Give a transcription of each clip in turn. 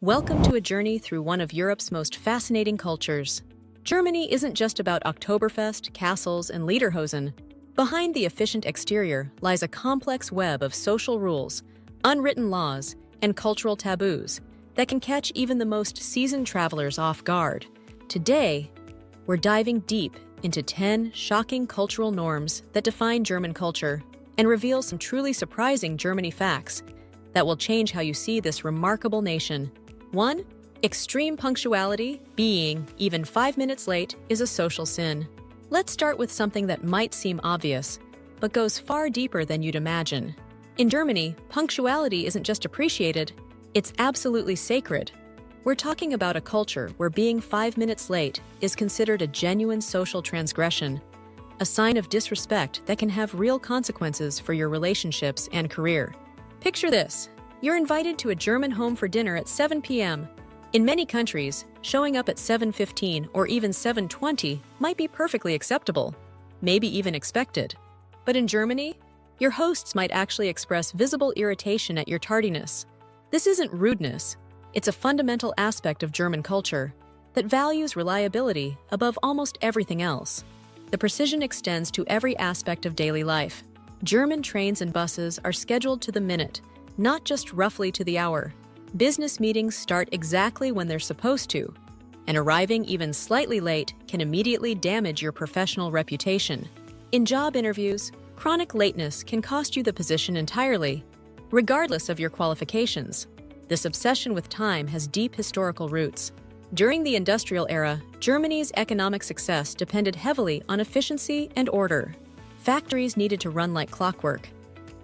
Welcome to a journey through one of Europe's most fascinating cultures. Germany isn't just about Oktoberfest, castles, and lederhosen. Behind the efficient exterior lies a complex web of social rules, unwritten laws, and cultural taboos that can catch even the most seasoned travelers off guard. Today, we're diving deep into 10 shocking cultural norms that define German culture and reveal some truly surprising Germany facts that will change how you see this remarkable nation. 1. Extreme punctuality. Being even 5 minutes late is a social sin. Let's start with something that might seem obvious, but goes far deeper than you'd imagine. In Germany, punctuality isn't just appreciated, it's absolutely sacred. We're talking about a culture where being 5 minutes late is considered a genuine social transgression, a sign of disrespect that can have real consequences for your relationships and career. Picture this. You're invited to a German home for dinner at 7 p.m. In many countries, showing up at 7:15 or even 7:20 might be perfectly acceptable, maybe even expected. But in Germany, your hosts might actually express visible irritation at your tardiness. This isn't rudeness, it's a fundamental aspect of German culture that values reliability above almost everything else. The precision extends to every aspect of daily life. German trains and buses are scheduled to the minute, not just roughly to the hour. Business meetings start exactly when they're supposed to, and arriving even slightly late can immediately damage your professional reputation. In job interviews, chronic lateness can cost you the position entirely, regardless of your qualifications. This obsession with time has deep historical roots. During the industrial era, Germany's economic success depended heavily on efficiency and order. Factories needed to run like clockwork,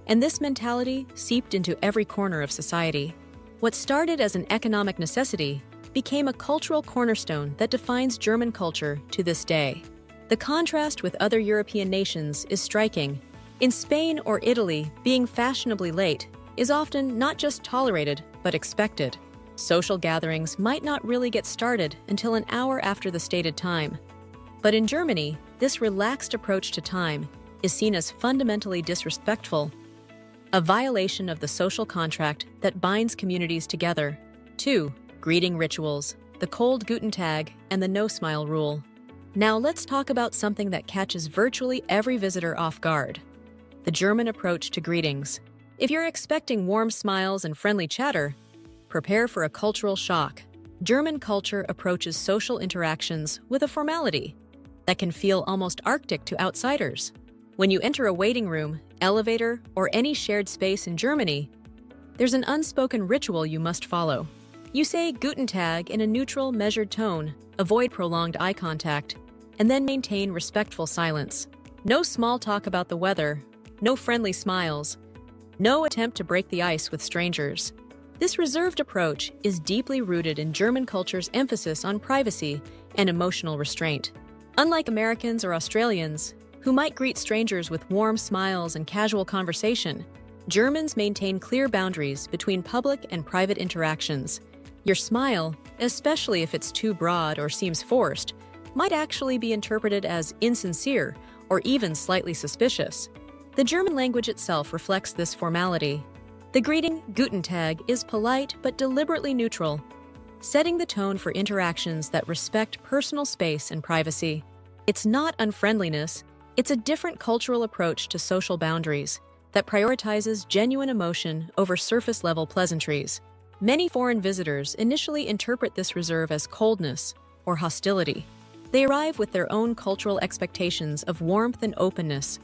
and this mentality seeped into every corner of society. What started as an economic necessity became a cultural cornerstone that defines German culture to this day. The contrast with other European nations is striking. In Spain or Italy, being fashionably late is often not just tolerated, but expected. Social gatherings might not really get started until an hour after the stated time. But in Germany, this relaxed approach to time is seen as fundamentally disrespectful, a violation of the social contract that binds communities together. 2. Greeting rituals, the cold Guten and the no-smile rule. Now let's talk about something that catches virtually every visitor off guard: the German approach to greetings. If you're expecting warm smiles and friendly chatter, prepare for a cultural shock. German culture approaches social interactions with a formality that can feel almost Arctic to outsiders. When you enter a waiting room, elevator, or any shared space in Germany, there's an unspoken ritual you must follow. You say Guten Tag in a neutral, measured tone, avoid prolonged eye contact, and then maintain respectful silence. No small talk about the weather, no friendly smiles, no attempt to break the ice with strangers. This reserved approach is deeply rooted in German culture's emphasis on privacy and emotional restraint. Unlike Americans or Australians, who might greet strangers with warm smiles and casual conversation, Germans maintain clear boundaries between public and private interactions. Your smile, especially if it's too broad or seems forced, might actually be interpreted as insincere or even slightly suspicious. The German language itself reflects this formality. The greeting Guten Tag is polite but deliberately neutral, setting the tone for interactions that respect personal space and privacy. It's not unfriendliness, it's a different cultural approach to social boundaries that prioritizes genuine emotion over surface-level pleasantries. Many foreign visitors initially interpret this reserve as coldness or hostility. They arrive with their own cultural expectations of warmth and openness,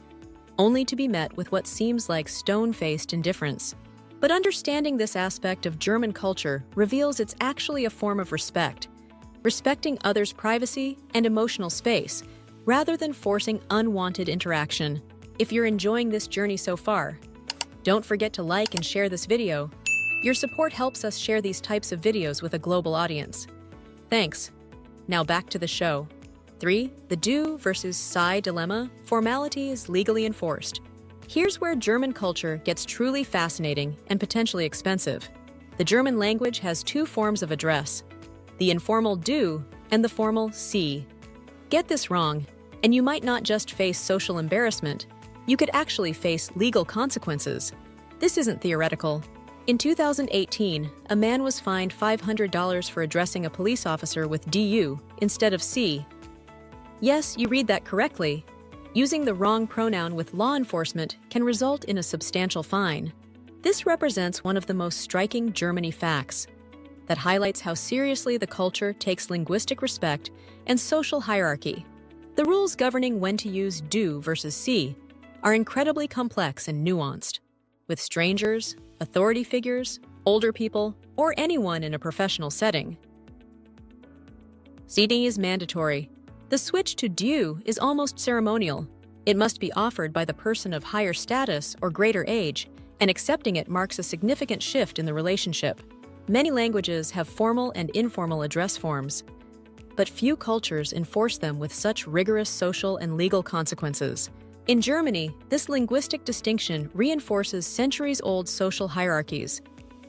only to be met with what seems like stone-faced indifference. But understanding this aspect of German culture reveals it's actually a form of respect, respecting others' privacy and emotional space, rather than forcing unwanted interaction. If you're enjoying this journey so far, don't forget to like and share this video. Your support helps us share these types of videos with a global audience. Thanks. Now back to the show. 3. The do versus say dilemma. Formality is legally enforced. Here's where German culture gets truly fascinating and potentially expensive. The German language has two forms of address: the informal du and the formal sie. Get this wrong, and you might not just face social embarrassment, you could actually face legal consequences. This isn't theoretical. In 2018, a man was fined $500 for addressing a police officer with "du" instead of "sie." Yes, you read that correctly. Using the wrong pronoun with law enforcement can result in a substantial fine. This represents one of the most striking Germany facts that highlights how seriously the culture takes linguistic respect and social hierarchy. The rules governing when to use "du" versus "sie" are incredibly complex and nuanced. With strangers, authority figures, older people, or anyone in a professional setting, seating is mandatory. The switch to "du" is almost ceremonial. It must be offered by the person of higher status or greater age, and accepting it marks a significant shift in the relationship. Many languages have formal and informal address forms, but few cultures enforce them with such rigorous social and legal consequences. In Germany, this linguistic distinction reinforces centuries-old social hierarchies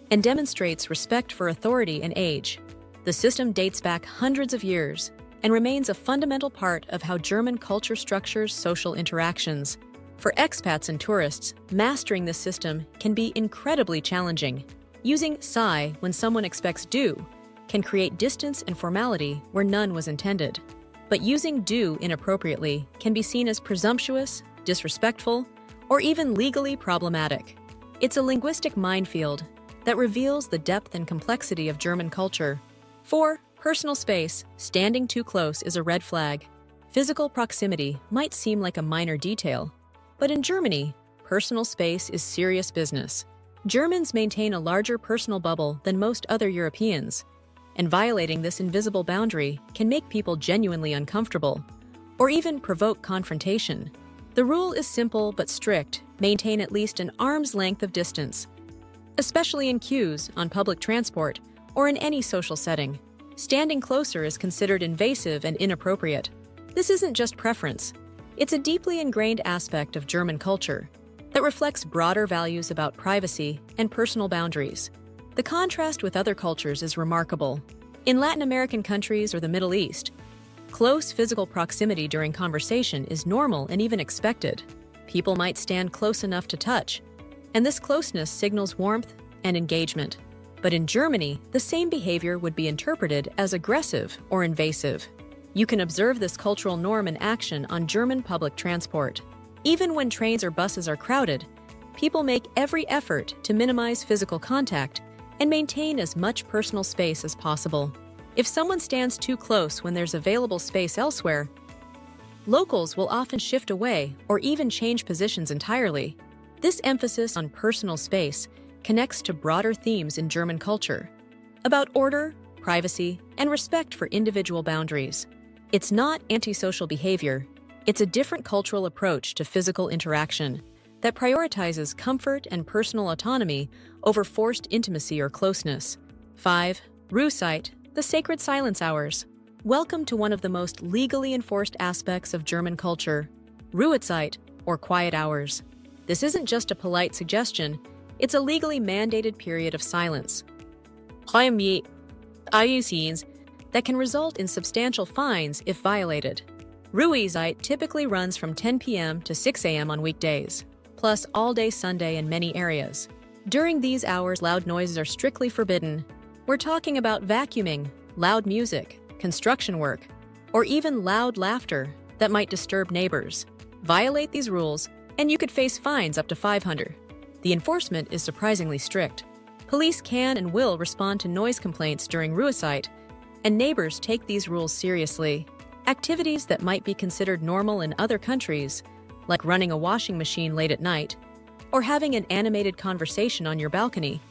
and demonstrates respect for authority and age. The system dates back hundreds of years and remains a fundamental part of how German culture structures social interactions. For expats and tourists, mastering this system can be incredibly challenging. Using "sei" when someone expects "du" can create distance and formality where none was intended. But using "du" inappropriately can be seen as presumptuous, disrespectful, or even legally problematic. It's a linguistic minefield that reveals the depth and complexity of German culture. 4. Personal space. Standing too close is a red flag. Physical proximity might seem like a minor detail, but in Germany, personal space is serious business. Germans maintain a larger personal bubble than most other Europeans, and violating this invisible boundary can make people genuinely uncomfortable, or even provoke confrontation. The rule is simple but strict: maintain at least an arm's length of distance, especially in queues, on public transport, or in any social setting. Standing closer is considered invasive and inappropriate. This isn't just preference. It's a deeply ingrained aspect of German culture that reflects broader values about privacy and personal boundaries. The contrast with other cultures is remarkable. In Latin American countries or the Middle East, close physical proximity during conversation is normal and even expected. People might stand close enough to touch, and this closeness signals warmth and engagement. But in Germany, the same behavior would be interpreted as aggressive or invasive. You can observe this cultural norm in action on German public transport. Even when trains or buses are crowded, people make every effort to minimize physical contact and maintain as much personal space as possible. If someone stands too close when there's available space elsewhere, locals will often shift away or even change positions entirely. This emphasis on personal space connects to broader themes in German culture about order, privacy, and respect for individual boundaries. It's not antisocial behavior. It's a different cultural approach to physical interaction that prioritizes comfort and personal autonomy over forced intimacy or closeness. 5. Ruhezeit, the sacred silence hours. Welcome to one of the most legally enforced aspects of German culture, Ruhezeit, or quiet hours. This isn't just a polite suggestion, it's a legally mandated period of silence that can result in substantial fines if violated. Ruhezeit typically runs from 10 p.m. to 6 a.m. on weekdays, plus all-day Sunday in many areas. During these hours, loud noises are strictly forbidden. We're talking about vacuuming, loud music, construction work, or even loud laughter that might disturb neighbors. Violate these rules, and you could face fines up to 500. The enforcement is surprisingly strict. Police can and will respond to noise complaints during Ruhezeit, and neighbors take these rules seriously. Activities that might be considered normal in other countries, like running a washing machine late at night or having an animated conversation on your balcony,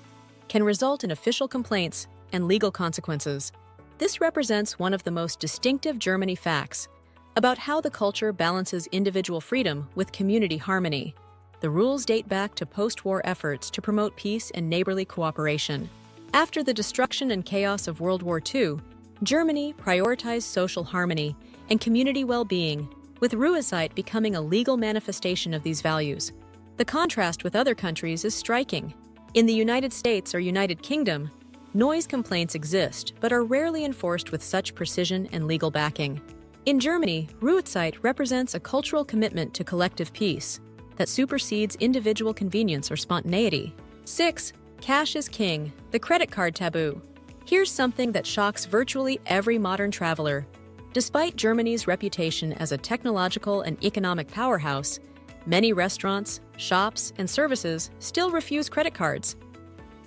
can result in official complaints and legal consequences. This represents one of the most distinctive Germany facts about how the culture balances individual freedom with community harmony. The rules date back to post-war efforts to promote peace and neighborly cooperation. After the destruction and chaos of World War II, Germany prioritized social harmony and community well-being, with Ruhezeit becoming a legal manifestation of these values. The contrast with other countries is striking. In the United States or United Kingdom, noise complaints exist but are rarely enforced with such precision and legal backing. In Germany, Ruhezeit represents a cultural commitment to collective peace that supersedes individual convenience or spontaneity. 6. Cash is king, the credit card taboo. Here's something that shocks virtually every modern traveler. Despite Germany's reputation as a technological and economic powerhouse, many restaurants, shops, and services still refuse credit cards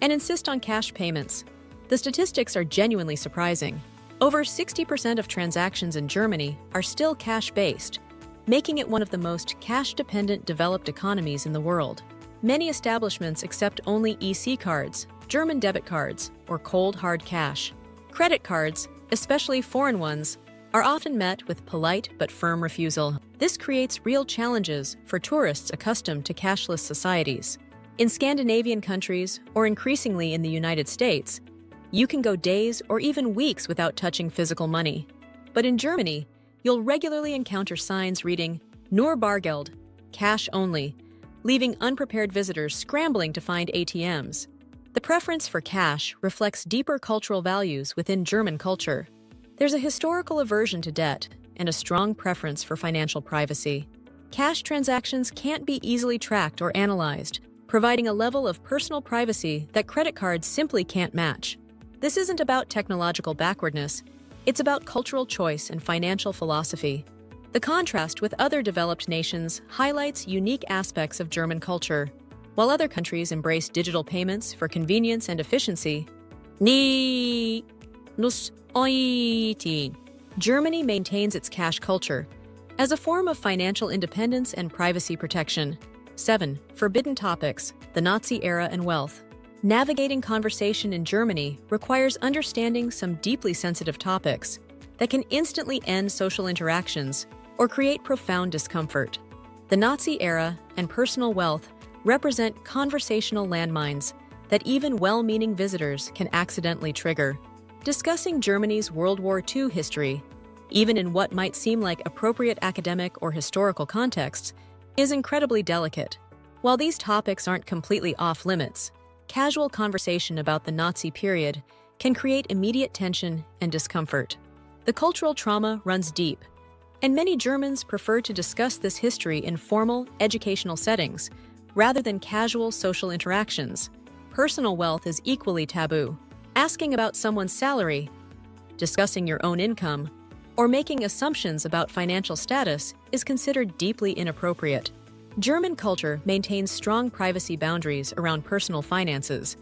and insist on cash payments. The statistics are genuinely surprising. Over 60% of transactions in Germany are still cash-based, making it one of the most cash-dependent developed economies in the world. Many establishments accept only EC cards, German debit cards, or cold hard cash. Credit cards, especially foreign ones, are often met with polite but firm refusal. This creates real challenges for tourists accustomed to cashless societies. In Scandinavian countries, or increasingly in the United States, you can go days or even weeks without touching physical money. But in Germany, you'll regularly encounter signs reading "Nur Bargeld," cash only, leaving unprepared visitors scrambling to find ATMs. The preference for cash reflects deeper cultural values within German culture. There's a historical aversion to debt and a strong preference for financial privacy. Cash transactions can't be easily tracked or analyzed, providing a level of personal privacy that credit cards simply can't match. This isn't about technological backwardness, it's about cultural choice and financial philosophy. The contrast with other developed nations highlights unique aspects of German culture. While other countries embrace digital payments for convenience and efficiency, Germany maintains its cash culture as a form of financial independence and privacy protection. 7. Forbidden topics, the Nazi era and wealth. Navigating conversation in Germany requires understanding some deeply sensitive topics that can instantly end social interactions or create profound discomfort. The Nazi era and personal wealth represent conversational landmines that even well-meaning visitors can accidentally trigger. Discussing Germany's World War II history, even in what might seem like appropriate academic or historical contexts, is incredibly delicate. While these topics aren't completely off-limits, casual conversation about the Nazi period can create immediate tension and discomfort. The cultural trauma runs deep, and many Germans prefer to discuss this history in formal, educational settings rather than casual social interactions. Personal wealth is equally taboo. Asking about someone's salary, discussing your own income, or making assumptions about financial status is considered deeply inappropriate. German culture maintains strong privacy boundaries around personal finances,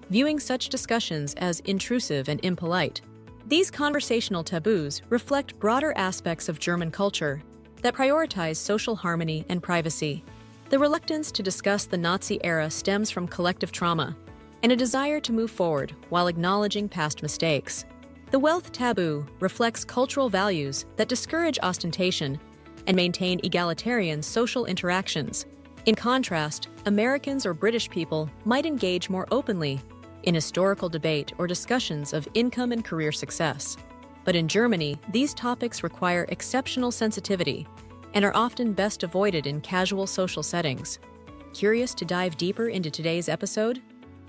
viewing such discussions as intrusive and impolite. These conversational taboos reflect broader aspects of German culture that prioritize social harmony and privacy. The reluctance to discuss the Nazi era stems from collective trauma and a desire to move forward while acknowledging past mistakes. The wealth taboo reflects cultural values that discourage ostentation and maintain egalitarian social interactions. In contrast, Americans or British people might engage more openly in historical debate or discussions of income and career success. But in Germany, these topics require exceptional sensitivity and are often best avoided in casual social settings. Curious to dive deeper into today's episode?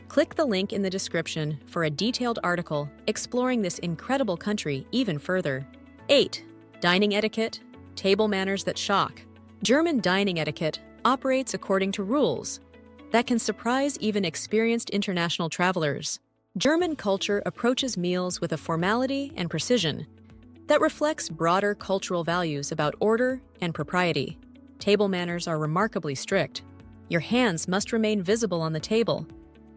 Click the link in the description for a detailed article exploring this incredible country even further. 8. Dining etiquette, table manners that shock. German dining etiquette operates according to rules that can surprise even experienced international travelers. German culture approaches meals with a formality and precision that reflects broader cultural values about order and propriety. Table manners are remarkably strict. Your hands must remain visible on the table.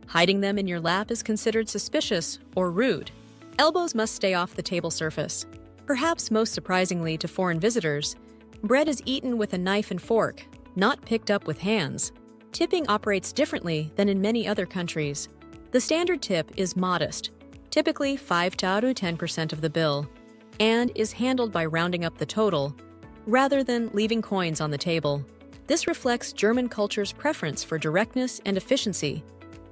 Hiding them in your lap is considered suspicious or rude. Elbows must stay off the table surface. Perhaps most surprisingly to foreign visitors, bread is eaten with a knife and fork, not picked up with hands. Tipping operates differently than in many other countries. The standard tip is modest, typically 5 to 10% of the bill, and is handled by rounding up the total, rather than leaving coins on the table. This reflects German culture's preference for directness and efficiency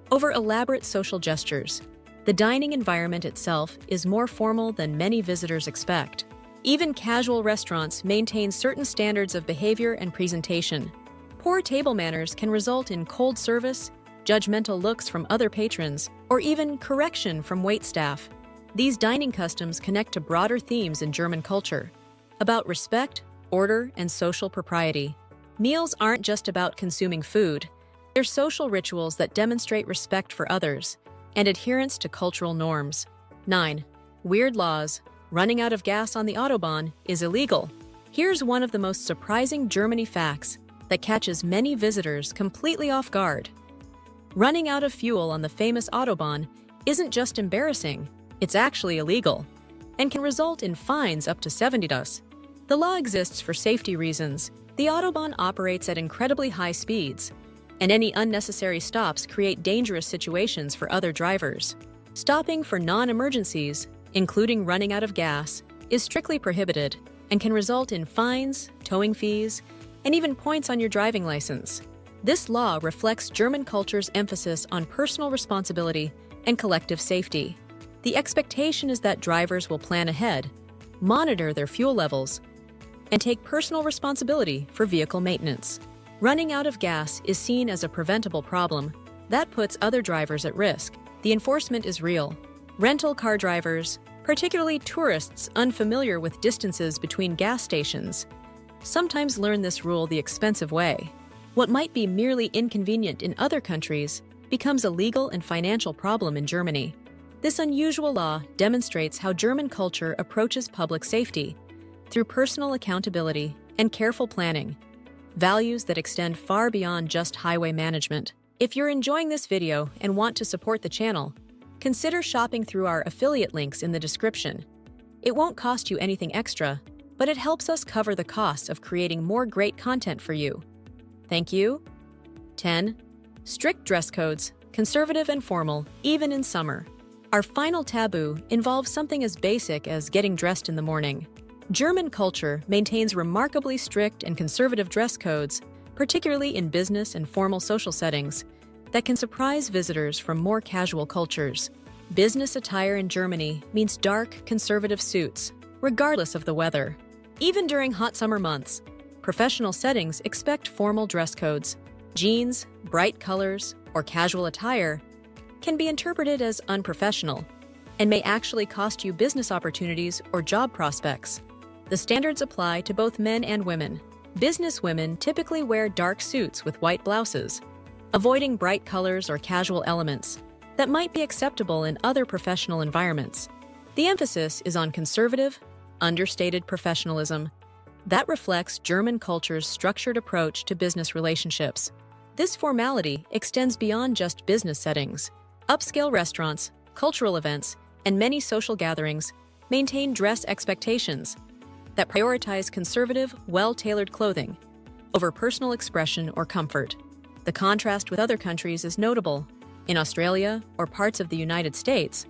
over elaborate social gestures. The dining environment itself is more formal than many visitors expect. Even casual restaurants maintain certain standards of behavior and presentation. Poor table manners can result in cold service, judgmental looks from other patrons, or even correction from waitstaff. These dining customs connect to broader themes in German culture about respect, order, and social propriety. Meals aren't just about consuming food, They're social rituals that demonstrate respect for others and adherence to cultural norms. 9. Weird laws. Running out of gas on the Autobahn is illegal. Here's one of the most surprising Germany facts that catches many visitors completely off guard. Running out of fuel on the famous Autobahn isn't just embarrassing, it's actually illegal and can result in fines up to 70 €. The law exists for safety reasons. The Autobahn operates at incredibly high speeds, and any unnecessary stops create dangerous situations for other drivers. Stopping for non-emergencies, including running out of gas, is strictly prohibited and can result in fines, towing fees, and even points on your driving license. This law reflects German culture's emphasis on personal responsibility and collective safety. The expectation is that drivers will plan ahead, monitor their fuel levels, and take personal responsibility for vehicle maintenance. Running out of gas is seen as a preventable problem that puts other drivers at risk. The enforcement is real. Rental car drivers, particularly tourists unfamiliar with distances between gas stations, sometimes learn this rule the expensive way. What might be merely inconvenient in other countries becomes a legal and financial problem in Germany. This unusual law demonstrates how German culture approaches public safety through personal accountability and careful planning, values that extend far beyond just highway management. If you're enjoying this video and want to support the channel, consider shopping through our affiliate links in the description. It won't cost you anything extra, but it helps us cover the costs of creating more great content for you. Thank you. 10. Strict dress codes, conservative and formal, even in summer. Our final taboo involves something as basic as getting dressed in the morning. German culture maintains remarkably strict and conservative dress codes, particularly in business and formal social settings, that can surprise visitors from more casual cultures. Business attire in Germany means dark, conservative suits, regardless of the weather. Even during hot summer months, professional settings expect formal dress codes. Jeans, bright colors, or casual attire can be interpreted as unprofessional and may actually cost you business opportunities or job prospects. The standards apply to both men and women. Business women typically wear dark suits with white blouses, avoiding bright colors or casual elements that might be acceptable in other professional environments. The emphasis is on conservative, understated professionalism that reflects German culture's structured approach to business relationships. This formality extends beyond just business settings. Upscale restaurants, cultural events, and many social gatherings maintain dress expectations that prioritize conservative, well-tailored clothing over personal expression or comfort. The contrast with other countries is notable. In Australia or parts of the United States,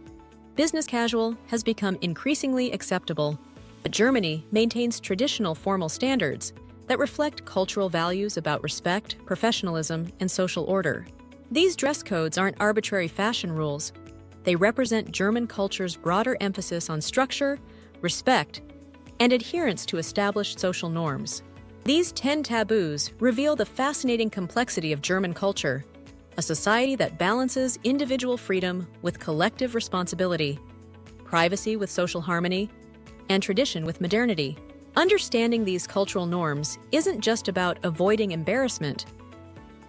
business casual has become increasingly acceptable, but Germany maintains traditional formal standards that reflect cultural values about respect, professionalism, and social order. These dress codes aren't arbitrary fashion rules. They represent German culture's broader emphasis on structure, respect, and adherence to established social norms. These 10 taboos reveal the fascinating complexity of German culture, a society that balances individual freedom with collective responsibility, privacy with social harmony, and tradition with modernity. Understanding these cultural norms isn't just about avoiding embarrassment.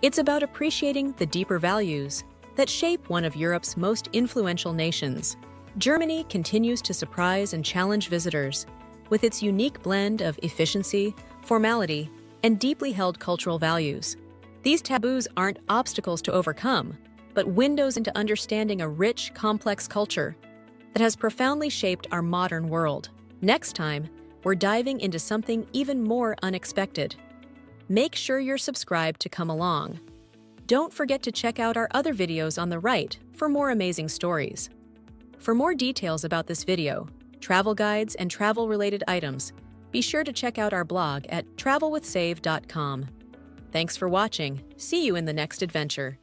It's about appreciating the deeper values that shape one of Europe's most influential nations. Germany continues to surprise and challenge visitors with its unique blend of efficiency, formality, and deeply held cultural values. These taboos aren't obstacles to overcome, but windows into understanding a rich, complex culture that has profoundly shaped our modern world. Next time, we're diving into something even more unexpected. Make sure you're subscribed to come along. Don't forget to check out our other videos on the right for more amazing stories. For more details about this video, travel guides, and travel-related items, be sure to check out our blog at travelwithsave.com. Thanks for watching. See you in the next adventure.